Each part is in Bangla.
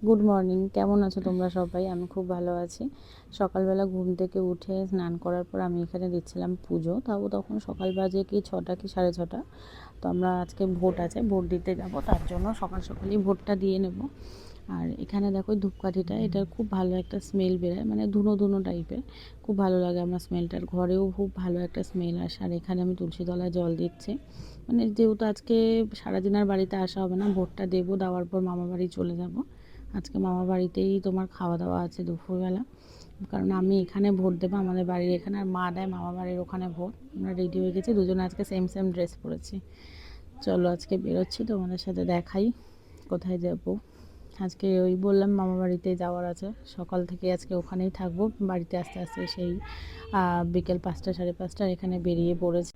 গুড মর্নিং, কেমন আছো তোমরা সবাই? আমি খুব ভালো আছি। সকালবেলা ঘুম থেকে উঠে স্নান করার পর আমি এখানে দিচ্ছিলাম পুজো। তাও তখন সকাল বাজে কি 6টা কি 6:30। তো আমরা আজকে ভোট আছে, ভোট দিতে যাব, তার জন্য সকাল সকালই ভোটটা দিয়ে নেব। আর এখানে দেখো ধূপকাঠিটা, এটার খুব ভালো একটা স্মেল বেরোয়, মানে ধুনো ধুনো টাইপের, খুব ভালো লাগে আমার স্মেলটার। ঘরেও খুব ভালো একটা স্মেল আসে। আর এখানে আমি তুলসী তলায় জল দিচ্ছি, মানে যেহেতু আজকে সারাদিন আর বাড়িতে আসা হবে না, ভোটটা দেবো, দেওয়ার পর মামা বাড়ি চলে যাব। আজকে মামা বাড়িতেই তোমার খাওয়া দাওয়া আছে দুপুরবেলা, কারণ আমি এখানে ভোট দেবো আমাদের বাড়ির এখানে, আর মা দেয় মামা বাড়ির ওখানে ভোট। আমরা রেডি হয়ে গেছি, দুজনে আজকে সেম সেম ড্রেস পরেছি। চলো আজকে বেরোচ্ছি, তোমাদের সাথে দেখাই কোথায় যাব। আজকে ওই বললাম মামা বাড়িতে যাওয়ার আছে, সকাল থেকে আজকে ওখানেই থাকবো। বাড়িতে আস্তে আস্তে সেই বিকেল 5টা 5:30 এখানে বেরিয়ে পড়েছি।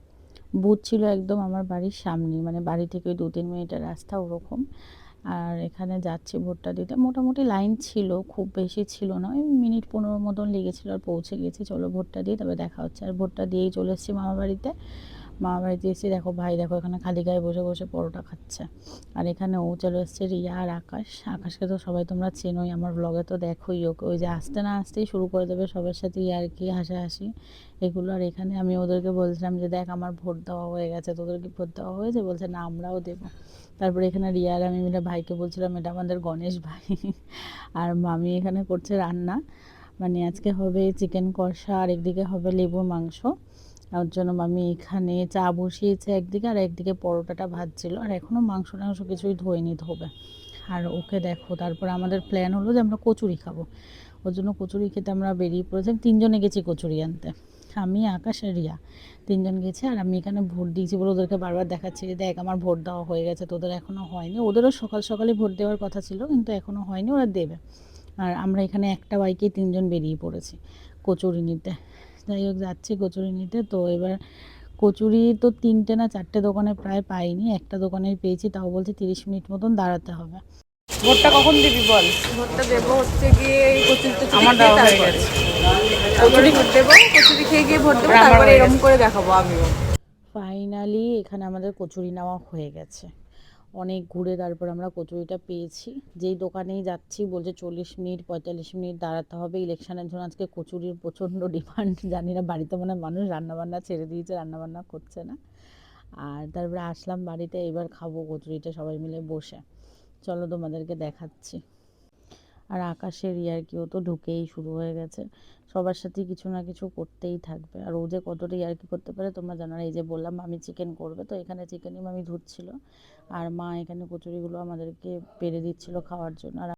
বুথ ছিল একদম আমার বাড়ির সামনে, মানে বাড়ি থেকে ওই 2-3 মিনিটের রাস্তা ওরকম। আর এখানে যাচ্ছি ভোটটা দিতে। মোটামুটি লাইন ছিল, খুব বেশি ছিল না, ওই মিনিট 15 মতন লেগেছিলো, আর পৌঁছে গেছি। চলো ভোটটা দিয়ে তবে দেখা হচ্ছে। আর ভোটটা দিয়েই চলে এসেছি মামা বাড়িতে। মামা বাড়িতে এসে দেখো ভাই, দেখো এখানে খালি গায়ে বসে বসে পরোটা খাচ্ছে। আর এখানে ও চলে এসছে রিয়া আর আকাশ। আকাশকে তো সবাই তোমরা চেনোই, আমার ব্লগে তো দেখোই ওকে। ওই যে আসতে না আসতেই শুরু করে দেবে সবার সাথে ইয়ার্কি হাসাহাসি এগুলো। আর এখানে আমি ওদেরকে বলছিলাম যে দেখ আমার ভোট দেওয়া হয়ে গেছে, তোদের কি ভোট দেওয়া হয়েছে? বলছে না, আমরাও দেবো। তারপরে এখানে রিয়া আর আমি মিলে ভাইকে বলছিলাম এটা আমাদের গণেশ ভাই। আর মামি এখানে করছে রান্না, মানে আজকে হবে চিকেন কষা, আর একদিকে হবে লেবুর মাংস। ওর জন্য মামি এখানে চা বসিয়েছে একদিকে, আর একদিকে পরোটাটা ভাজছিল। আর এখনও মাংস টাংস কিছুই ধোয়নি, ধোবে। আর ওকে দেখো, তারপর আমাদের প্ল্যান হলো যে আমরা কচুরি খাবো। ওর জন্য কচুরি খেতে আমরা বেরিয়ে পড়েছিলাম, 3জনে গেছি কচুরি আনতে। আমি, আকাশ আর রিয়া, 3জন গেছি। আর আমি এখানে ভোট দিয়েছি বলে ওদেরকে বারবার দেখাচ্ছি যে দেখ আমার ভোট দেওয়া হয়ে গেছে, তোদের এখনও হয়নি। ওদেরও সকাল সকালে ভোট দেওয়ার কথা ছিল, কিন্তু এখনও হয়নি, ওরা দেবে। আর আমরা এখানে একটা বাইকেই 3জন বেরিয়ে পড়েছি কচুরি নিতে। যাই হোক, যাচ্ছি কচুরি নিতে। তো এবার কচুরি তো 3টে না 4টে দোকানে প্রায় পাইনি, একটা দোকানেই পেয়েছি, তাও বলছে 30 মিনিট মতন দাঁড়াতে হবে। ভোটটা কখন দিবি বল? ভোটটা দেবো হচ্ছে গিয়ে এই কচুরি টচুরি আমার খেয়ে দেওয়া হয়ে তারপরে গেছে। তারপরে ভোট দেবো, কচুরি খেয়ে গিয়ে ভোট দেবো, আমার তারপরে হয়ে এরকম গেছে। করে দেখাবো আমিও। ফাইনালি এখানে আমাদের কচুরি নেওয়া হয়ে গেছে। অনেক ঘুরে তারপর আমরা কচুরিটা পেয়েছি। যেই দোকানেই যাচ্ছি বলছে 40 মিনিট 45 মিনিট দাঁড়াতে হবে। ইলেকশনের জন্য আজকে কচুরির প্রচণ্ড ডিমান্ড। জানি না, বাড়িতে মনে হয় মানুষ রান্নাবান্না ছেড়ে দিয়েছে, রান্নাবান্না করছে না। আর তারপরে আসলাম বাড়িতে, এবার খাবো কচুরিটা সবাই মিলে বসে। চলো তোমাদেরকে দেখাচ্ছি। আর আকাশের ইয়ার্কিও তো ঢুকেই শুরু হয়ে গেছে, সবার সাথে কিছু না কিছু করতেই থাকবে। আর ও যে কতটা ইয়ার্কি করতে পারে তোমরা জানো না। এই যে বললাম মামি চিকেন করবে, তো এখানে চিকেনই মামি ধুচ্ছিল, আর মা এখানে কচুরিগুলো আমাদেরকে পেরে দিচ্ছিল খাওয়ার জন্য। আর